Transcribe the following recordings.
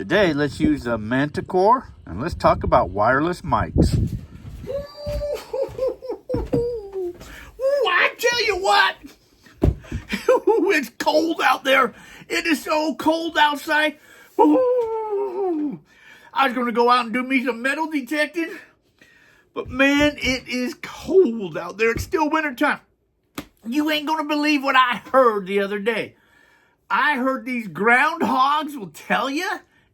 Today, let's use the Manticore and let's talk about wireless mics. Ooh, I tell you what, it's cold out there. It is so cold outside. Ooh, I was going to go out and do me some metal detecting, but man, it is cold out there. It's still wintertime. You ain't going to believe what I heard the other day. I heard these groundhogs will tell you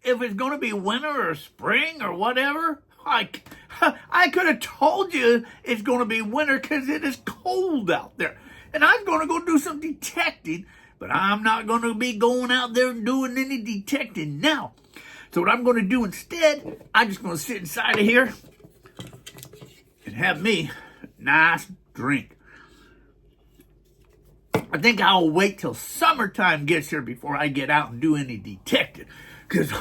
if it's going to be winter or spring or whatever. I could have told you it's going to be winter because it is cold out there. And I'm going to go do some detecting, but I'm not going to be going out there and doing any detecting now. So what I'm going to do instead, I'm just going to sit inside of here and have me a nice drink. I think I'll wait till summertime gets here before I get out and do any detecting. Because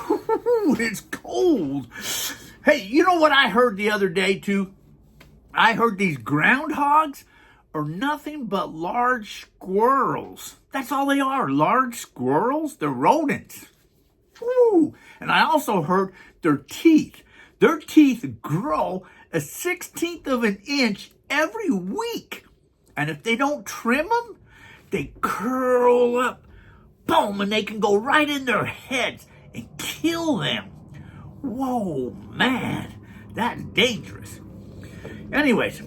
it's cold. Hey, you know what I heard the other day too? I heard these groundhogs are nothing but large squirrels. That's all they are, large squirrels. They're rodents. Woo. And I also heard their teeth. Their teeth grow a 1/16 of an inch every week. And if they don't trim them, they curl up, boom, and they can go right in their heads and kill them. Whoa, man, that's dangerous. Anyways,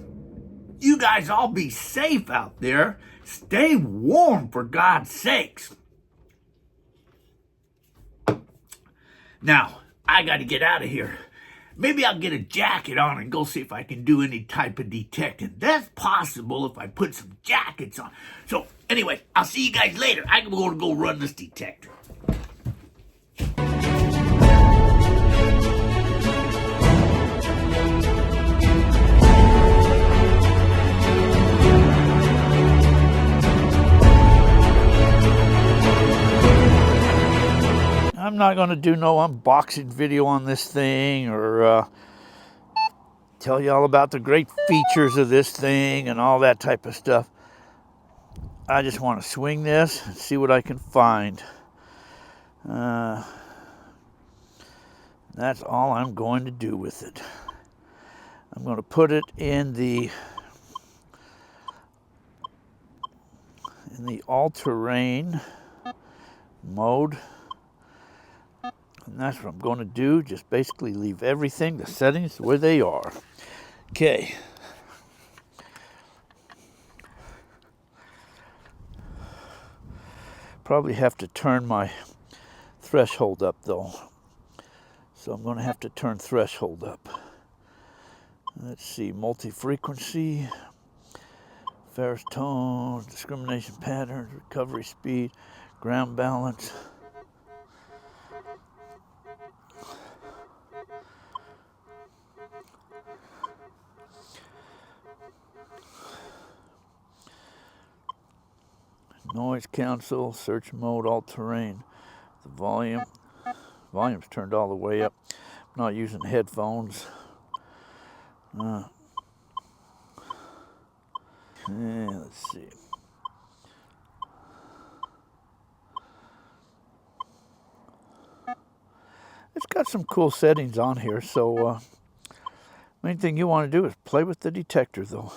you guys all be safe out there. Stay warm, for God's sakes. Now, I got to get out of here. Maybe I'll get a jacket on and go see if I can do any type of detecting. That's possible if I put some jackets on. So, anyway, I'll see you guys later. I'm going to go run this detector. I'm not going to do no unboxing video on this thing or tell you all about the great features of this thing and all that type of stuff. I just want to swing this and see what I can find. That's all I'm going to do with it. I'm going to put it in the all-terrain mode. And that's what I'm going to do. Just basically leave everything, the settings, where they are. Okay. Probably have to turn my threshold up though. So I'm going to have to turn threshold up. Let's see, multi-frequency, ferrous tones, discrimination patterns, recovery speed, ground balance. Noise cancel, search mode, all terrain. The volume's turned all the way up. I'm not using headphones. Let's see. It's got some cool settings on here, so main thing you want to do is play with the detector though.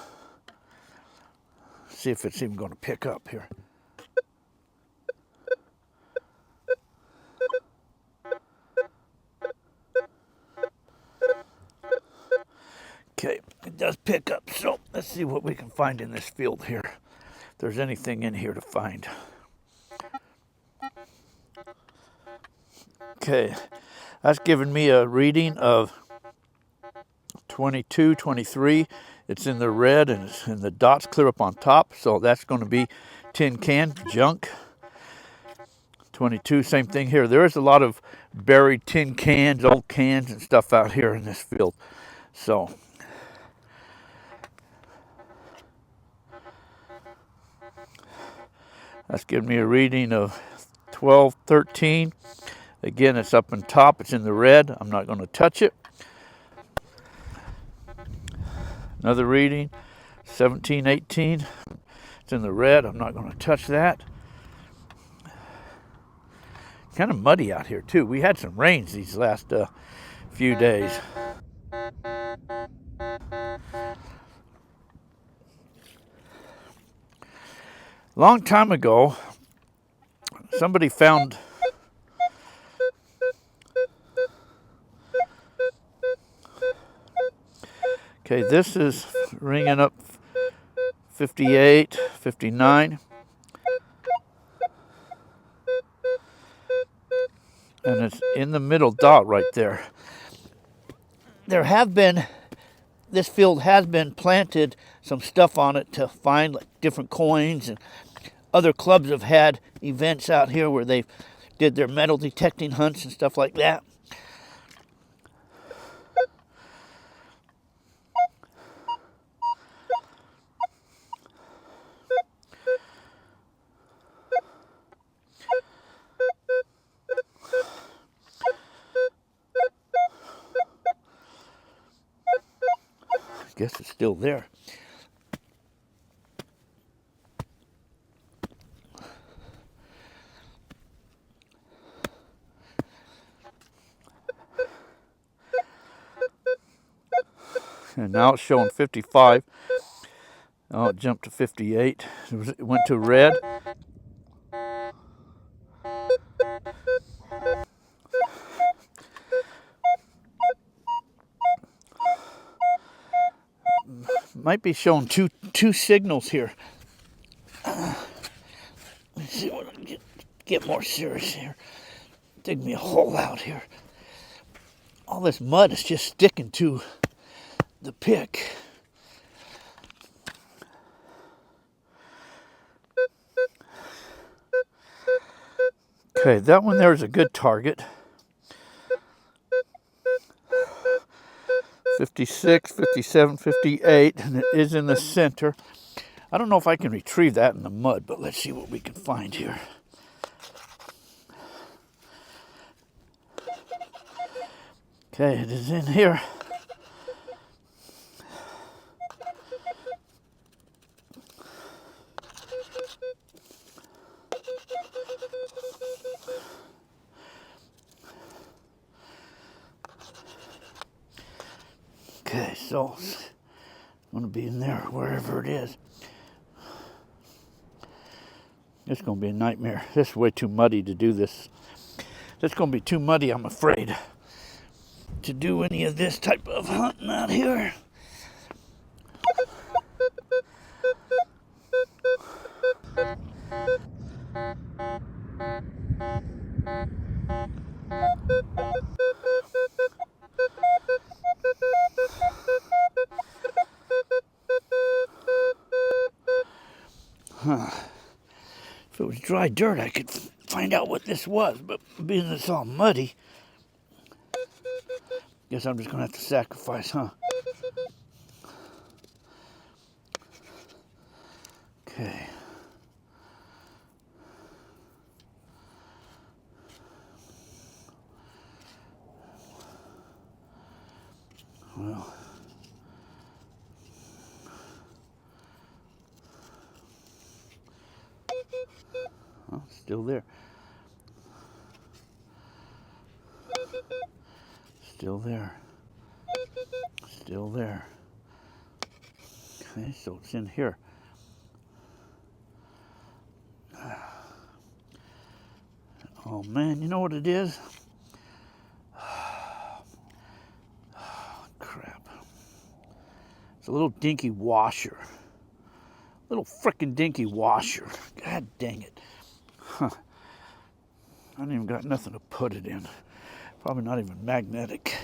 See if it's even going to pick up here. Okay, it does pick up, so let's see what we can find in this field here. If there's anything in here to find. Okay, that's giving me a reading of 22, 23. It's in the red and the dots clear up on top, so that's going to be tin can junk. 22, same thing here. There is a lot of buried tin cans, old cans and stuff out here in this field. So that's giving me a reading of 12, 13. Again, it's up on top. It's in the red. I'm not going to touch it. Another reading, 17, 18. It's in the red. I'm not going to touch that. kind of muddy out here too. We had some rains these last few days. Long time ago, somebody found okay, this is ringing up 58, 59. And it's in the middle dot right there. There have been, this field has been planted some stuff on it to find like different coins, and other clubs have had events out here where they did their metal detecting hunts and stuff like that. I guess it's still there. And now it's showing 55. Oh, it jumped to 58. It went to red. Might be showing two signals here. Let's see what I get more serious here. Dig me a hole out here. All this mud is just sticking to the pick. Okay, that one there is a good target. 56, 57, 58, and it is in the center. I don't know if I can retrieve that in the mud, but let's see what we can find here. Okay, it is in here. Okay, so it's going to be in there, wherever it is. It's going to be a nightmare. This is way too muddy to do this. It's going to be too muddy, I'm afraid, to do any of this type of hunting out here. If it was dry dirt, I could find out what this was, but being it's all muddy, guess I'm just going to have to sacrifice, huh? Okay. Well, oh, still there. Still there. Still there. Okay, so it's in here. Oh man, you know what it is? Crap. It's a little dinky washer. Little frickin' dinky washer. God dang it. Huh. I ain't even got nothing to put it in. Probably not even magnetic.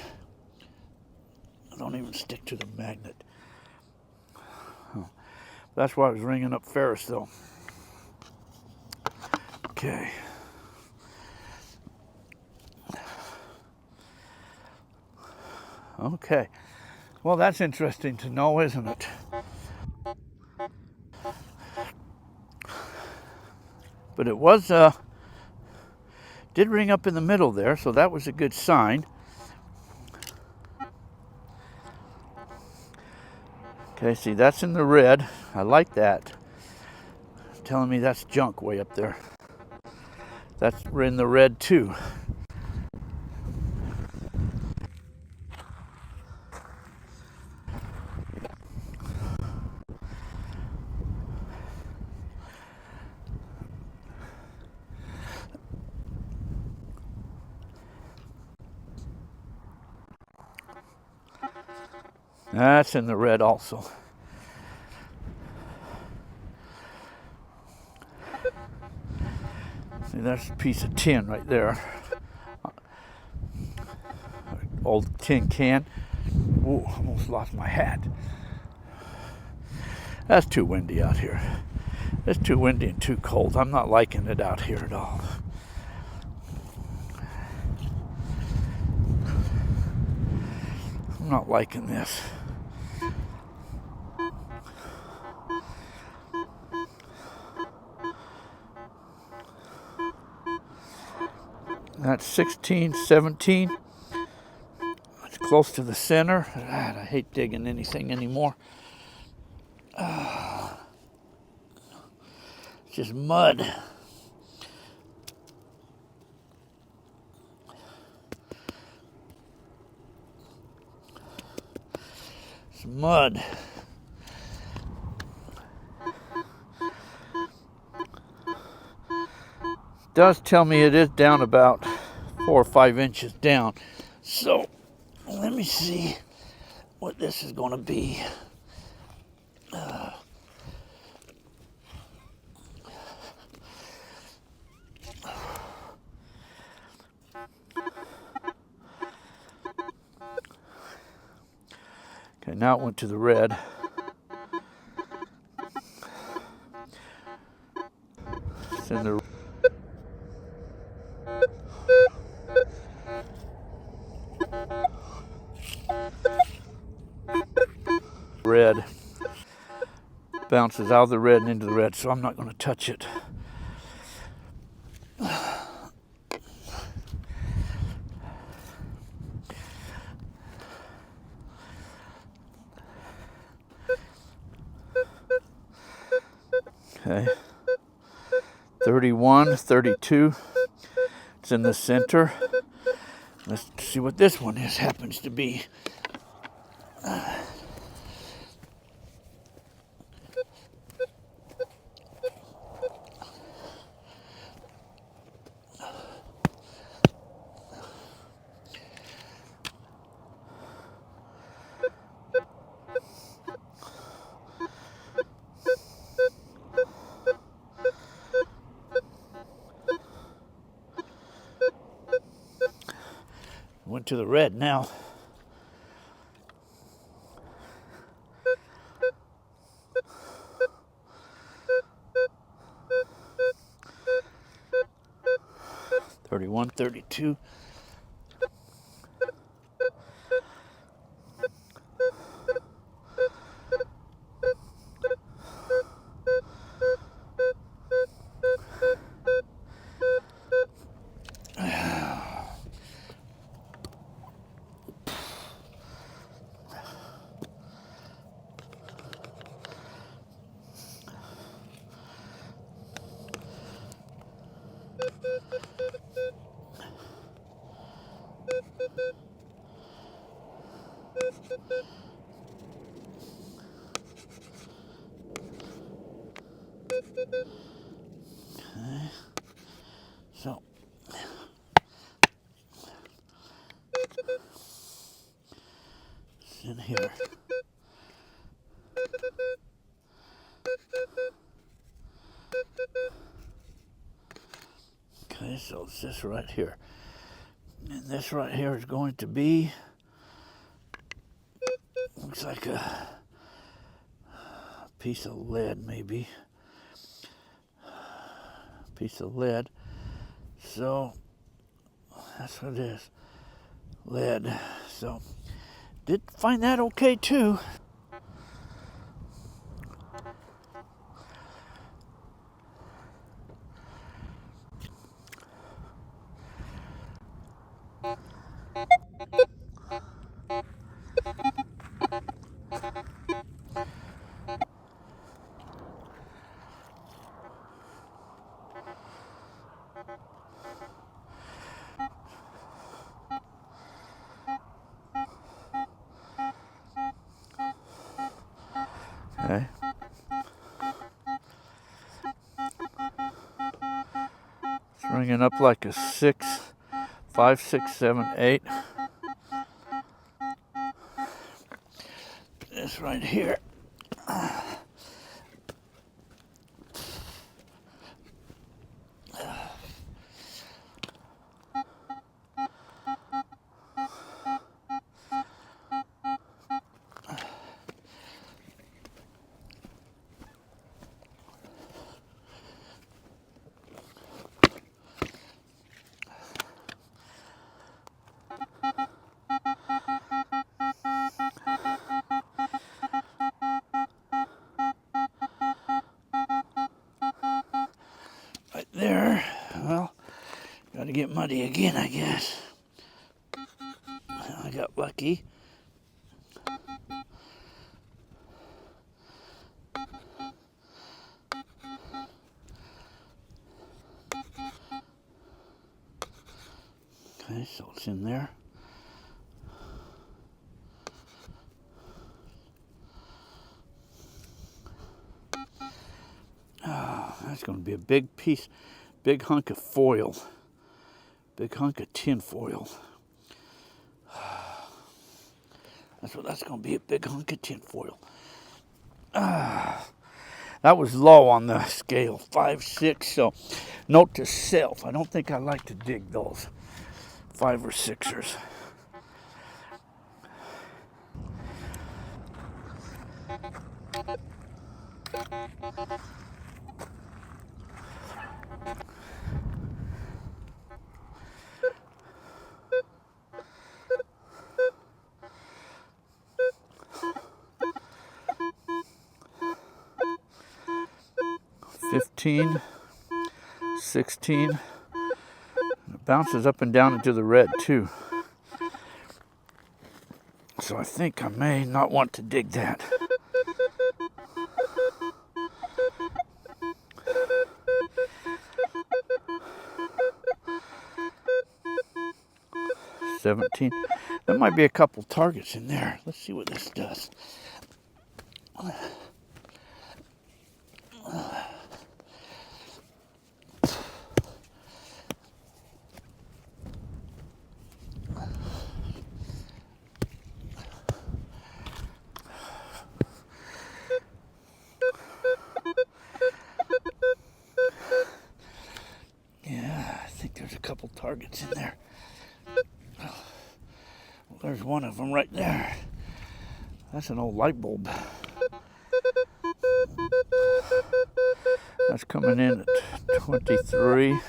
I don't even stick to the magnet. Huh. That's why I was ringing up Ferris though. Okay. Okay. Well, that's interesting to know, isn't it? But it was, did ring up in the middle there, so that was a good sign. Okay, see, that's in the red. I like that. It's telling me that's junk way up there. That's in the red too. That's in the red also. See, that's a piece of tin right there. Old tin can. Ooh, almost lost my hat. That's too windy out here. It's too windy and too cold. I'm not liking it out here at all. I'm not liking this. That's 16, 17. It's close to the center. God, I hate digging anything anymore. It's just mud. It's mud. It does tell me it is down about 4 or 5 inches down. So let me see what this is going to be. Okay, now it went to the red. It's in the red. Bounces out of the red and into the red, so I'm not going to touch it. Okay. 31, 32. It's in the center. Let's see what this one is, happens to be. Went to the red now. $31, $32. Okay. So it's in here. Okay, so it's this right here. And this right here is going to be, looks like a piece of lead maybe. Piece of lead. So that's what it is. Lead. So did find that okay too. Okay. It's ringing up like a 6, 5, 6, 7, 8. This right here. Right there. Well, gotta get muddy again, I guess. I got lucky. Okay, so it's in there. Oh, that's going to be a big piece, big hunk of foil, big hunk of tin foil. That's what that's going to be, a big hunk of tin foil. That was low on the scale, 5, 6. So, note to self: I don't think I like to dig those 5 or 6ers. $15, $16. It bounces up and down into the red too. So I think I may not want to dig that. $17. There might be a couple targets in there. Let's see what this does. Yeah, I think there's a couple targets in there. Well, there's one of them right there. That's an old light bulb. That's coming in at 23.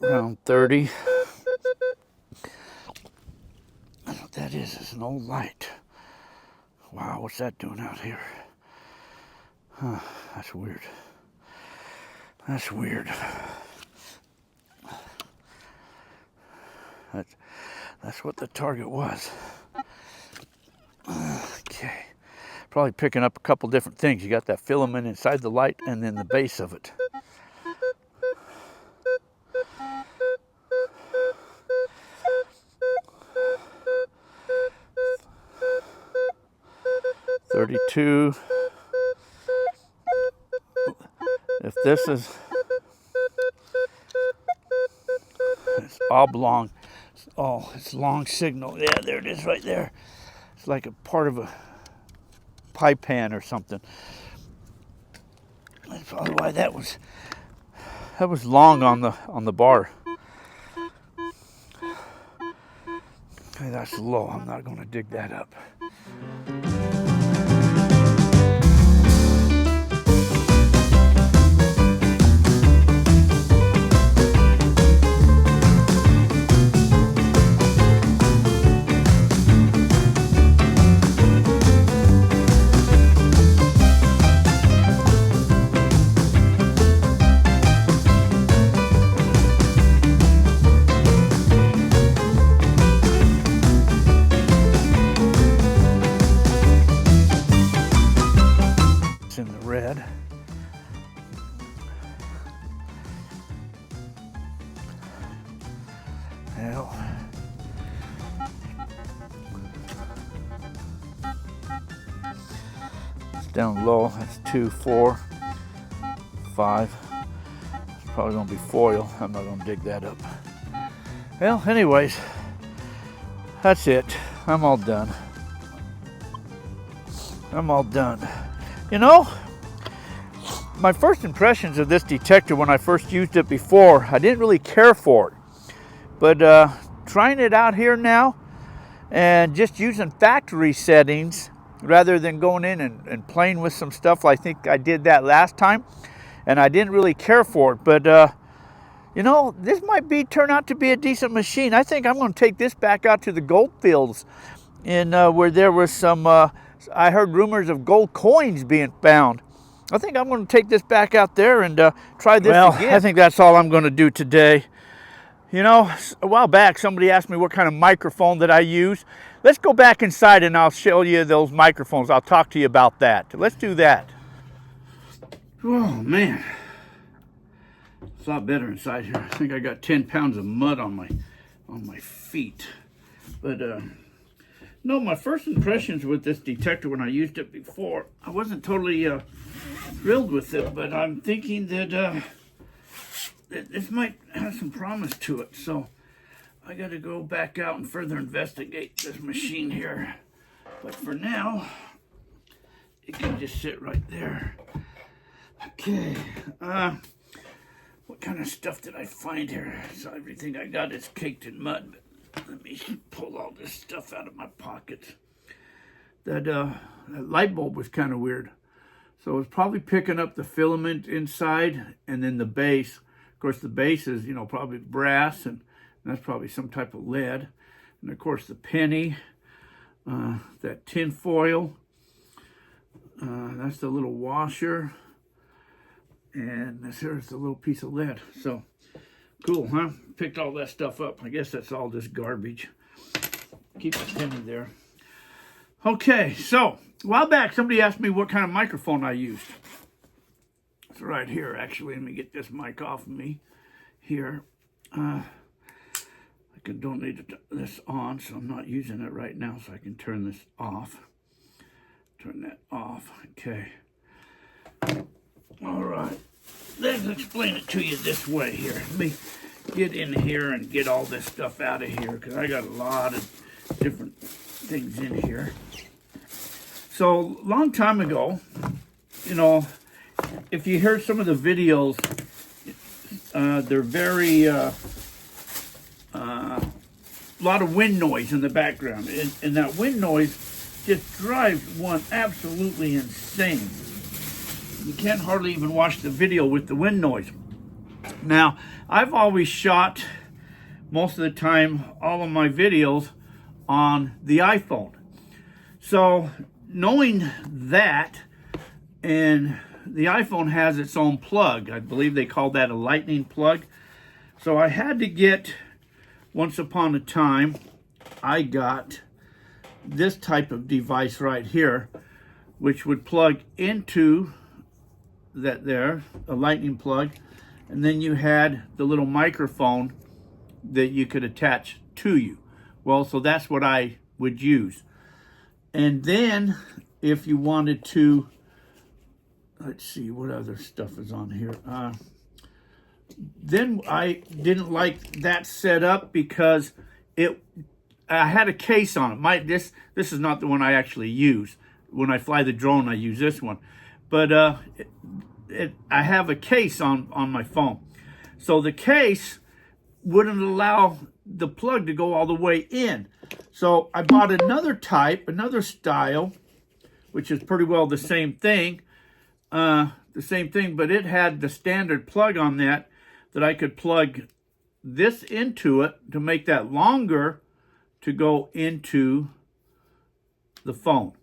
Around 30. What that is an old light. Wow, what's that doing out here? Huh, that's weird. That's weird. That's what the target was. Okay. Probably picking up a couple different things. You got that filament inside the light and then the base of it. $32. If this is, it's oblong. Oh, it's long signal. Yeah, there it is right there. It's like a part of a pie pan or something. That's probably why that was long on the bar. Okay, that's low. I'm not going to dig that up. In the red. down low. That's 2, 4, 5. It's probably gonna be foil. I'm not gonna dig that up. Well, anyways, that's it. I'm all done. I'm all done. You know, my first impressions of this detector when I first used it before, I didn't really care for it. But trying it out here now and just using factory settings rather than going in and playing with some stuff, I think I did that last time and I didn't really care for it. But you know, this might turn out to be a decent machine. I think I'm going to take this back out to the gold fields in where there was some, I heard rumors of gold coins being found. I think I'm going to take this back out there and try this again. I think that's all I'm going to do today. You know, a while back somebody asked me what kind of microphone that I use. Let's go back inside and I'll show you those microphones. I'll talk to you about that. Let's do that. Oh man, it's a lot better inside here. I think I got 10 pounds of mud on my feet. But no, my first impressions with this detector when I used it before, I wasn't totally thrilled with it, but I'm thinking that this might have some promise to it. So I got to go back out and further investigate this machine here. But for now, it can just sit right there. Okay, what kind of stuff did I find here? So everything I got is caked in mud. But let me pull all this stuff out of my pockets. That light bulb was kind of weird. So it was probably picking up the filament inside and then the base. Of course, the base is, you know, probably brass, and that's probably some type of lead. And of course, the penny, that tin foil, that's the little washer. And this here's the little piece of lead. So cool, huh? Picked all that stuff up. I guess that's all just garbage. Keep the penny there. Okay, so a while back somebody asked me what kind of microphone I used. It's right here, actually. Let me get this mic off of me here. I don't need this on, so I'm not using it right now, so I can turn this off. Turn that off. Okay. All right. Let's explain it to you this way here. Let me get in here and get all this stuff out of here because I got a lot of different things in here. So, long time ago, you know, if you hear some of the videos, they're very, a lot of wind noise in the background. And that wind noise just drives one absolutely insane. You can't hardly even watch the video with the wind noise. Now, I've always shot, most of the time, all of my videos on the iPhone. So, knowing that, and the iPhone has its own plug. I believe they call that a lightning plug. So I had to get, once upon a time, I got this type of device right here, which would plug into that there, a lightning plug. And then you had the little microphone that you could attach to you. Well, so that's what I would use. And then if you wanted to, let's see, what other stuff is on here? Then I didn't like that setup because I had a case on it. This is not the one I actually use. When I fly the drone, I use this one. But I have a case on my phone. So the case wouldn't allow the plug to go all the way in. So I bought another type, another style, which is pretty well the same thing. But it had the standard plug on that I could plug this into it to make that longer to go into the phone.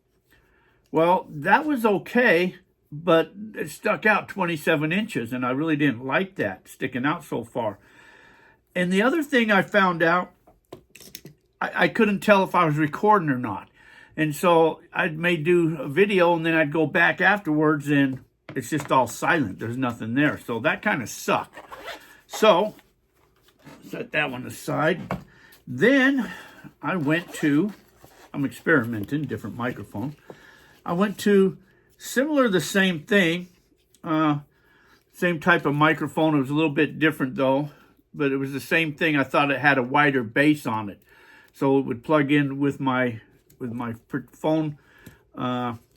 Well, that was okay, but it stuck out 27 inches, and I really didn't like that sticking out so far. And the other thing I found out, I couldn't tell if I was recording or not. And so I may do a video, and then I'd go back afterwards, and it's just all silent. There's nothing there. So that kind of sucked. So, set that one aside. Then I went to, I'm experimenting, different microphone. I went to similar, the same thing. Same type of microphone. It was a little bit different though, but it was the same thing. I thought it had a wider base on it, so it would plug in with my phone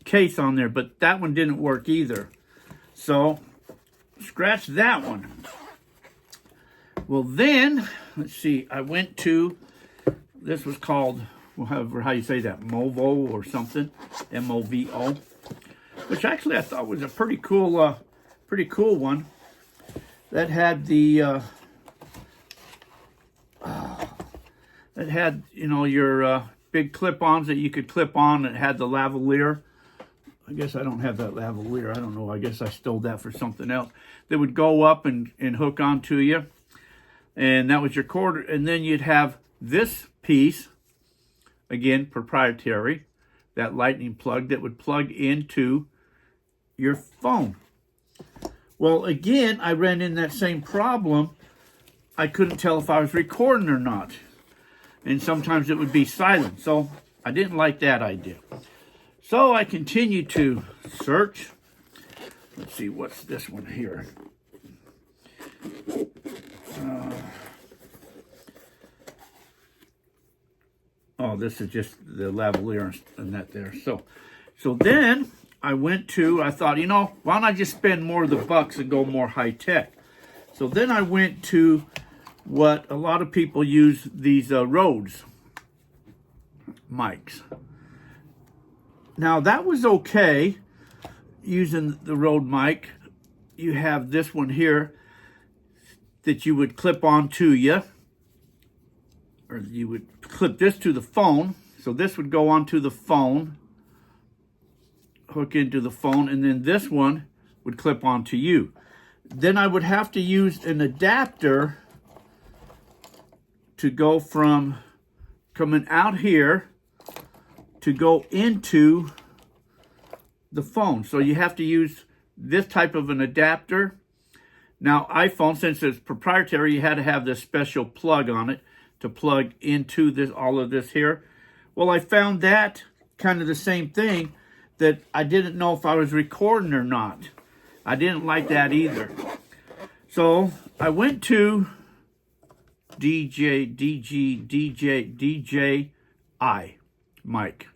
case on there. But that one didn't work either, so scratch that one. Well, then let's see. I went to, this was called, however how you say that, Movo or something, MOVO, which actually I thought was a pretty cool one. That had the your big clip-ons that you could clip on. It had the lavalier. I guess I don't have that lavalier. I don't know. I guess I stole that for something else. That would go up and hook onto you, and that was your cord. And then you'd have this piece, again proprietary, that lightning plug that would plug into your phone. Well, again, I ran in that same problem. I couldn't tell if I was recording or not. And sometimes it would be silent. So I didn't like that idea. So I continued to search. Let's see, what's this one here? Oh, this is just the lavalier and that there. So then I thought, why don't I just spend more of the bucks and go more high tech? So then I went to what a lot of people use, these Rhodes mics. Now that was okay using the Rode mic. You have this one here that you would clip onto you, or you would clip this to the phone. So this would go onto the phone, hook into the phone, and then this one would clip onto you. Then I would have to use an adapter to go from coming out here to go into the phone. So you have to use this type of an adapter. Now iPhone, since it's proprietary, you had to have this special plug on it to plug into this, all of this here. Well, I found that kind of the same thing, that I didn't know if I was recording or not. I didn't like that either. So I went to DJI mic.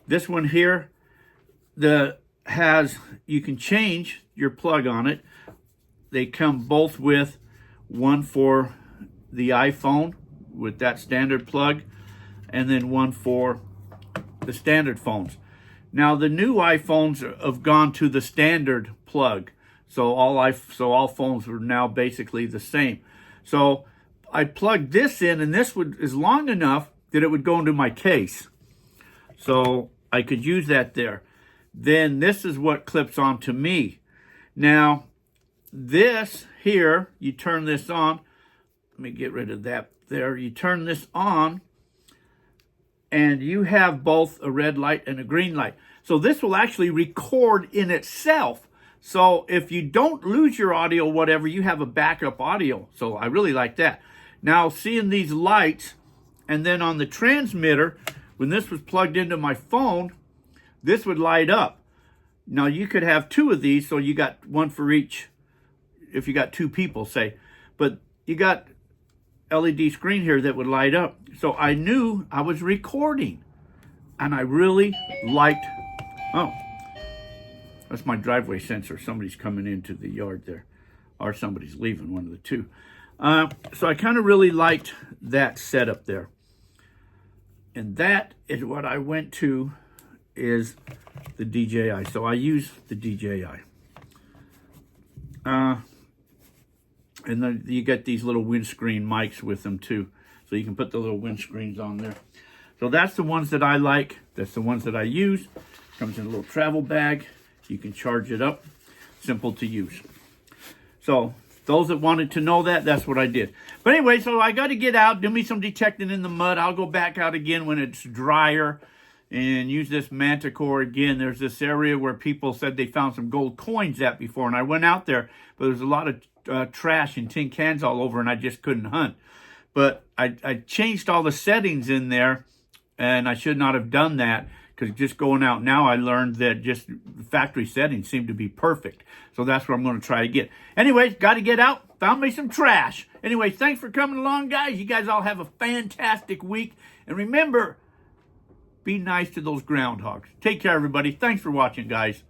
This one here, you can change your plug on it. They come both with one for the iPhone with that standard plug, and then one for the standard phones. Now the new iPhones have gone to the standard plug, so all phones are now basically the same. So I plugged this in, and this is long enough that it would go into my case, so I could use that there. Then this is what clips onto me. Now this here, you turn this on. Let me get rid of that there. You turn this on, and you have both a red light and a green light. So this will actually record in itself. So if you don't lose your audio, whatever, you have a backup audio. So I really like that. Now seeing these lights, and then on the transmitter, when this was plugged into my phone, this would light up. Now you could have two of these, so you got one for each, if you got two people, say. But you got LED screen here that would light up. So I knew I was recording, and I really liked, oh, that's my driveway sensor. Somebody's coming into the yard there, or somebody's leaving, one of the two. So I kind of really liked that setup there. And that is what I went to, is the DJI. So I use the DJI. And then you get these little windscreen mics with them too. So you can put the little windscreens on there. So that's the ones that I like. That's the ones that I use. Comes in a little travel bag. You can charge it up. Simple to use. So those that wanted to know that, that's what I did. But anyway, so I got to get out, do me some detecting in the mud. I'll go back out again when it's drier and use this Manticore again. There's this area where people said they found some gold coins at before, and I went out there, but there's a lot of trash and tin cans all over, and I just couldn't hunt. But I changed all the settings in there, and I should not have done that, because just going out now, I learned that just factory settings seem to be perfect. So that's what I'm going to try to get. Anyways, got to get out. Found me some trash. Anyway, thanks for coming along, guys. You guys all have a fantastic week. And remember, be nice to those groundhogs. Take care, everybody. Thanks for watching, guys.